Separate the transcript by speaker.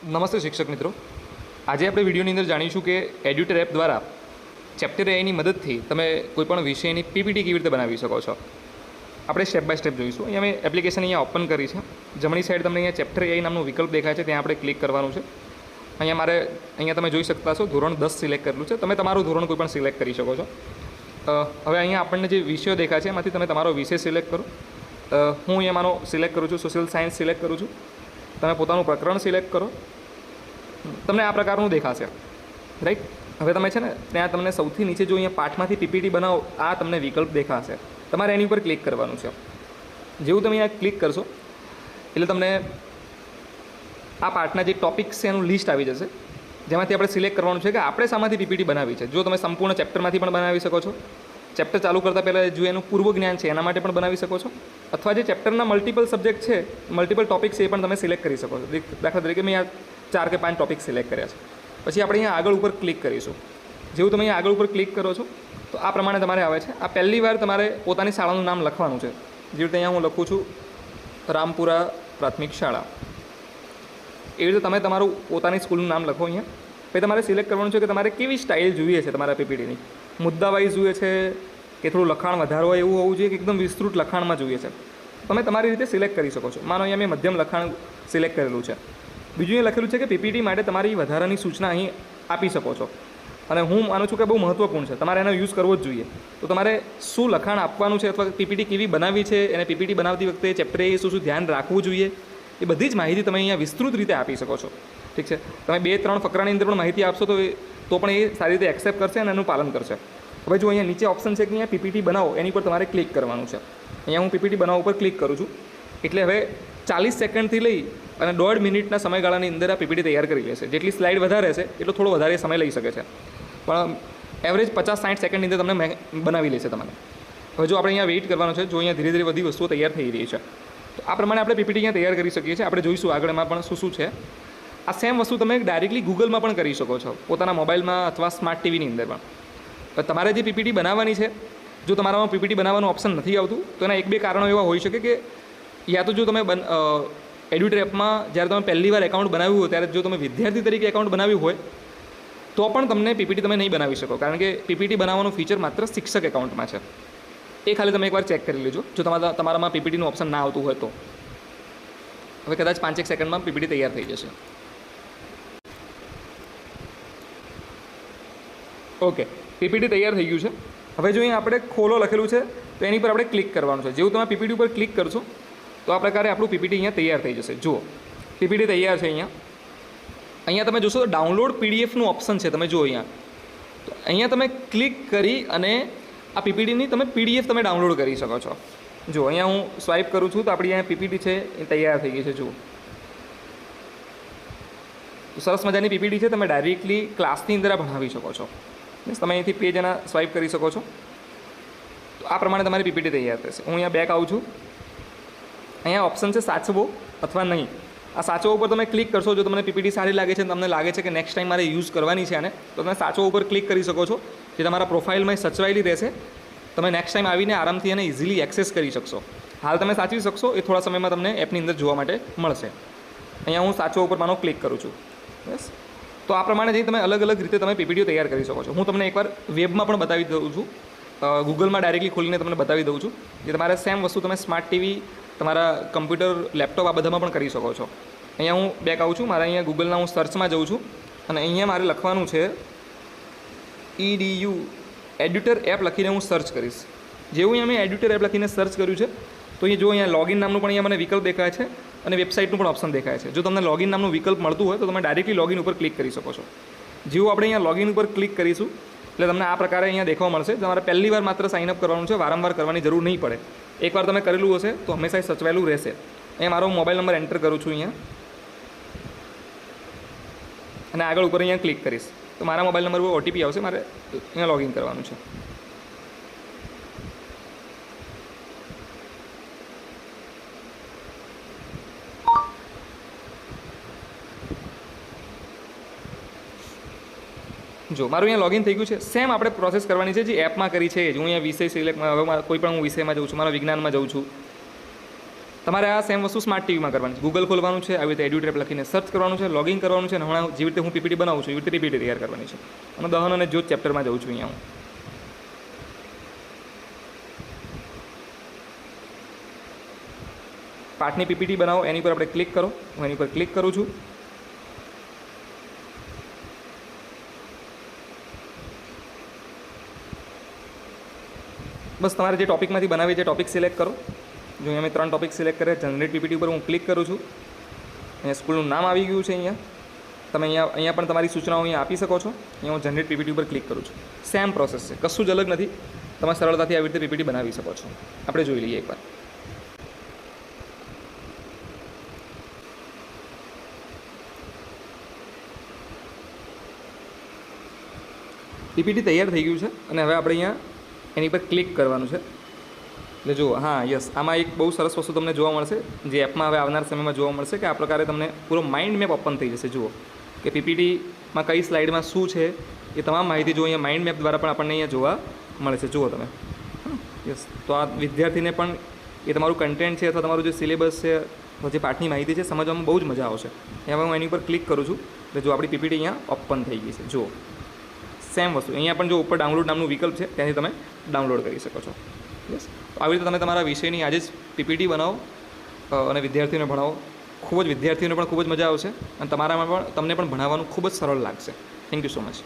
Speaker 1: નમસ્તે શિક્ષક મિત્રો, આજે આપણે વિડીયોની અંદર જાણીશું કે એડ્યુટર એપ દ્વારા ચેપ્ટર એની મદદથી તમે કોઈપણ વિષયની પીપીટી કેવી રીતે બનાવી શકો છો. આપણે સ્ટેપ બાય સ્ટેપ જોઈશું. અહીંયા મેં એપ્લિકેશન અહીંયા ઓપન કરી છે. જમણી સાઈડ તમને અહીંયા ચેપ્ટર એ નામનું વિકલ્પ દેખાય છે, ત્યાં આપણે ક્લિક કરવાનું છે. અહીંયા તમે જોઈ શકતા છો ધોરણ 10 સિલેક્ટ કરેલું છે. તમે તમારું ધોરણ કોઈ પણ સિલેક્ટ કરી શકો છો. હવે અહીંયા આપણને જે વિષયો દેખાય છે એમાંથી તમે તમારો વિષય સિલેક્ટ કરો. હું અહીંયા મારો સિલેક્ટ કરું છું, સોશિયલ સાયન્સ સિલેક્ટ કરું છું. તમે પોતાનું પ્રકરણ સિલેક્ટ કરો. તમને આ પ્રકારનું દેખાશે, રાઈટ. હવે તમે છે ને ત્યાં તમને સૌથી નીચે જો અહીંયા પાઠમાંથી પીપીટી બનાવો, આ તમને વિકલ્પ દેખાશે. તમારે એની ઉપર ક્લિક કરવાનું છે. જેવું તમે અહીંયા ક્લિક કરશો એટલે તમને આ પાઠના જે ટોપિક્સ છે એનું લિસ્ટ આવી જશે, જેમાંથી આપણે સિલેક્ટ કરવાનું છે કે આપણે શામાંથી પીપીટી બનાવી છે. જો તમે સંપૂર્ણ ચેપ્ટરમાંથી પણ બનાવી શકો છો, ચેપ્ટર ચાલુ કરતાં પહેલાં જો એનું પૂર્વ જ્ઞાન છે એના માટે પણ બનાવી શકો છો, અથવા જે ચેપ્ટરના મલ્ટિપલ સબ્જેક્ટ છે, મલ્ટિપલ ટોપિક્સ એ પણ તમે સિલેક્ટ કરી શકો છો. દાખલા તરીકે મેં આ 4 કે 5 ટોપિક સિલેક્ટ કર્યા છે. પછી આપણે અહીંયા આગળ ઉપર ક્લિક કરીશું. જેવું તમે અહીંયા આગળ ઉપર ક્લિક કરો છો તો આ પ્રમાણે તમારે આવે છે. આ પહેલી વાર તમારે પોતાની શાળાનું નામ લખવાનું છે. જેવી રીતે અહીંયા હું લખું છું રામપુરા પ્રાથમિક શાળા. એવી રીતે તમે તમારું પોતાની સ્કૂલનું નામ લખો અહીંયા. પછી તમારે સિલેક્ટ કરવાનું છે કે તમારે કેવી સ્ટાઇલ જોઈએ છે તમારા પીપીટીની. મુદ્દા વાઇઝ જોઈએ છે કે થોડું લખાણ વધારો હોય એવું હોવું જોઈએ કે એકદમ વિસ્તૃત લખાણમાં જોઈએ છે. તમે તમારી રીતે સિલેક્ટ કરી શકો છો. માનો અહીંયા મેં મધ્યમ લખાણ સિલેક્ટ કરેલું છે. બીજું એ લખેલું છે કે પીપીટી માટે તમારી વધારાની સૂચના અહીં આપી શકો છો. અને હું માનું છું કે બહુ મહત્ત્વપૂર્ણ છે, તમારે એનો યુઝ કરવો જ જોઈએ. તો તમારે શું લખાણ આપવાનું છે અથવા પીપીટી કેવી બનાવવી છે, એને પીપીટી બનાવતી વખતે ચેપ્ટરે શું ધ્યાન રાખવું જોઈએ, એ બધી જ માહિતી તમે અહીંયા વિસ્તૃત રીતે આપી શકો છો. ઠીક છે. તમે 2-3 ફકરાની અંદર પણ માહિતી આપશો તો પણ એ સારી રીતે એક્સેપ્ટ કરશે અને એનું પાલન કરશે. હવે જો અહીંયા નીચે ઓપ્શન છે કે અહીંયા પીપીટી બનાવો, એની પર તમારે ક્લિક કરવાનું છે. અહીંયા હું પીપીટી બનાવવા ઉપર ક્લિક કરું છું. એટલે હવે 40 સેકન્ડથી લઈ અને 1.5 મિનિટના સમયગાળાની અંદર આ પીપીટી તૈયાર કરી લેશે. જેટલી સ્લાઇડ વધારે હશે એટલો થોડો વધારે સમય લઈ શકે છે, પણ એવરેજ 50-60 સેકન્ડની અંદર તમને બનાવી લેશે તમારે. હવે જો આપણે અહીંયા વેઇટ કરવાનો છે, જો અહીંયા ધીરે ધીરે બધી વસ્તુઓ તૈયાર થઈ રહી છે, તો આ પ્રમાણે આપણે પીપીટી અહીંયા તૈયાર કરી શકીએ છીએ. આપણે જોઈશું આગળ એમાં પણ શું છે. આ સેમ વસ્તુ તમે ડાયરેક્ટલી ગૂગલમાં પણ કરી શકો છો, પોતાના મોબાઈલમાં અથવા સ્માર્ટ ટીવીની અંદર પણ. તમારે જે પીપીટી બનાવવાની છે, જો તમારામાં પીપીટી બનાવવાનું ઓપ્શન નથી આવતું તો એના 1-2 કારણો એવા હોઈ શકે કે યા તો જો તમે એડ્યુટર એપમાં જ્યારે તમે પહેલી વાર એકાઉન્ટ બનાવ્યું હોય ત્યારે જો તમે વિદ્યાર્થી તરીકે એકાઉન્ટ બનાવ્યું હોય તો પણ તમને પીપીટી તમે નહીં બનાવી શકો, કારણ કે પીપીટી બનાવવાનું ફીચર માત્ર શિક્ષક એકાઉન્ટમાં છે. એ ખાલી તમે એકવાર ચેક કરી લેજો જો તમારામાં પીપીટીનું ઓપ્શન ના આવતું હોય તો. હવે કદાચ 5-1 સેકન્ડમાં પીપીટી તૈયાર થઈ જશે. ઓકે, પીપીટી તૈયાર થઈ ગયું છે. હવે જો અહીંયા આપણે ખોલો લખેલું છે તો એની પર આપણે ક્લિક કરવાનું છે. જેવું તમે પીપીટી ઉપર ક્લિક કરશો તો આ પ્રકારે આપણું પીપીટી અહીંયા તૈયાર થઈ જશે. જુઓ, પીપીટી તૈયાર છે. અહીંયા તમે જોશો તો ડાઉનલોડ પીડીએફનું ઓપ્શન છે. તમે જુઓ અહીંયા, તો અહીંયા તમે ક્લિક કરી અને આ પીપીટીની તમે પીડીએફ તમે ડાઉનલોડ કરી શકો છો. જુઓ, અહીંયા હું સ્વાઇપ કરું છું તો આપણી અહીંયા પીપીટી છે એ તૈયાર થઈ ગઈ છે. જુઓ, સરસ મજાની પીપીટી છે. તમે ડાયરેક્ટલી ક્લાસની અંદર ભણાવી શકો છો. મીન્સ તમે અહીંથી પેજ એના સ્વાઇપ કરી શકો છો. તો આ પ્રમાણે તમારી પીપીટી તૈયાર થશે. હું અહીંયા બેક આવું છું. અહીંયા ઓપ્શન છે સાચવો અથવા નહીં. આ સાચવો ઉપર તમે ક્લિક કરશો. જો તમને પીપીટી સારી લાગે છે, તમને લાગે છે કે નેક્સ્ટ ટાઈમ મારે યુઝ કરવાની છે આને, તો તમે સાચવો ઉપર ક્લિક કરી શકો છો. જે તમારા પ્રોફાઇલમાં સચવાયેલી રહેશે. તમે નેક્સ્ટ ટાઈમ આવીને આરામથી એને ઇઝીલી એક્સેસ કરી શકશો. હાલ તમે સાચવી શકશો, એ થોડા સમયમાં તમને એપની અંદર જોવા માટે મળશે. અહીંયા હું સાચવો ઉપર માનો ક્લિક કરું છું. બસ. તો આ પ્રમાણે જઈ તમે અલગ અલગ રીતે તમે પીપીટીઓ તૈયાર કરી શકો છો. હું તમને એકવાર વેબમાં પણ બતાવી દઉં છું, ગૂગલમાં ડાયરેક્ટલી ખોલીને તમને બતાવી દઉં છું. જે તમારે સેમ વસ્તુ તમે સ્માર્ટ ટીવી, તમારા કમ્પ્યુટર, લેપટોપ આ બધામાં પણ કરી શકો છો. અહીંયા હું બેક આવું છું. મારા અહીંયા ગૂગલના હું સર્ચમાં જઉં છું અને અહીંયા મારે લખવાનું છે EDU એડ્યુટર એપ લખીને હું સર્ચ કરીશ. જેવું અહીંયા મેં એડ્યુટર એપ લખીને સર્ચ કર્યું છે તો અહીંયા જો અહીંયા લોગિન નામનું પણ અહીંયા મને વિકલ્પ દેખાય છે અને વેબસાઇટનું પણ ઓપ્શન દેખાય છે. જો તમને લોગિન નામનું વિકલ્પ મળતું હોય તો તમે ડાયરેક્ટલી લોગિન ઉપર ક્લિક કરી શકો છો. જેવું આપણે અહીંયા લોગિન ઉપર ક્લિક કરીશું એટલે તમને આ પ્રકારે અહીંયા દેખવા મળશે. તમારે પહેલી વાર માત્ર સાઇનઅપ કરવાનું છે, વારંવાર કરવાની જરૂર નહીં પડે. એકવાર તમે કરેલું હશે તો હંમેશા સચવાયેલું રહેશે. અહીંયા મારો મોબાઈલ નંબર એન્ટર કરું છું અહીંયા અને આગળ ઉપર અહીંયા ક્લિક કરીશ તો મારા મોબાઈલ નંબર પર OTP આવશે. મારે અહીંયા લોગિન કરવાનું છે. જો મારું અહીંયા લોગિન થઈ ગયું છે. સેમ આપણે પ્રોસેસ કરવાની છે જે એપમાં કરી છે. હું અહીંયા વિષય સિલેક્ટ, હવે કોઈ પણ હું વિષયમાં જઉં છું, મારા વિજ્ઞાનમાં જઉં છું. તમારે આ સેમ વસ્તુ સ્માર્ટ ટીવીમાં કરવાની છે. ગૂગલ ખોલવાનું છે, આવી રીતે એડ્યુટ્રેપ લખીને સર્ચ કરવાનું છે, લોગિન કરવાનું છે, અને હમણાં જેવી રીતે હું પીપીટી બનાવું છું એવી રીતે પીપીટી તૈયાર કરવાની છે. અને દહન અને જ્યોત ચેપ્ટરમાં જાઉં છું અહીંયા હું. પાઠની પીપીટી બનાવો એની પર આપણે ક્લિક કરો. હું એની પર ક્લિક કરું છું. બસ તમારે જે ટોપિકમાંથી બનાવી છે ટોપિક સિલેક્ટ કરો. જો અહીંયા મેં 3 ટોપિક સિલેક્ટ કર્યા. જનરેટ પીપીટી ઉપર હું ક્લિક કરું છું. અહીંયા સ્કૂલનું નામ આવી ગયું છે. અહીંયા તમે અહીંયા પણ તમારી સૂચનાઓ અહીંયા આપી શકો છો. અહીંયા હું જનરેટ પીપીટી ઉપર ક્લિક કરું છું. સેમ પ્રોસેસ છે, કશું જ અલગ નથી. તમે સરળતાથી આવી રીતે પીપીટી બનાવી શકો છો. આપણે જોઈ લઈએ એકવાર. પીપીટી તૈયાર થઈ ગયું છે અને હવે આપણે અહીંયા એની પર ક્લિક કરવાનું છે. એટલે જુઓ, હા યસ, આમાં એક બહુ સરસ વસ્તુ તમને જોવા મળશે જે એપમાં હવે આવનાર સમયમાં જોવા મળશે કે આ પ્રકારે તમને પૂરો માઇન્ડ મેપ ઓપન થઈ જશે. જુઓ કે પીપીટીમાં કઈ સ્લાઇડમાં શું છે એ તમામ માહિતી જો અહીંયા માઇન્ડ મેપ દ્વારા પણ આપણને અહીંયા જોવા મળે છે. જુઓ તમે, યસ. તો આ વિદ્યાર્થીને પણ એ તમારું કન્ટેન્ટ છે અથવા તમારું જે સિલેબસ છે અથવા જે પાઠની માહિતી છે સમજવામાં બહુ જ મજા આવશે. હવે હું એની ઉપર ક્લિક કરું છું એટલે જો આપણી પીપીટી અહીંયા ઓપન થઈ ગઈ છે. જુઓ સેમ વસ્તુ અહીંયા પણ જો ઉપર ડાઉનલોડ નામનું વિકલ્પ છે ત્યાંથી તમે ડાઉનલોડ કરી શકો છો. યસ. તો આવી રીતે તમે તમારા વિષયની આજે જ પીપીટી બનાવો અને વિદ્યાર્થીઓને ભણાવો. વિદ્યાર્થીઓને પણ ખૂબ જ મજા આવશે અને તમારામાં પણ તમને પણ ભણાવવાનું ખૂબ જ સરળ લાગશે. Thank you so much.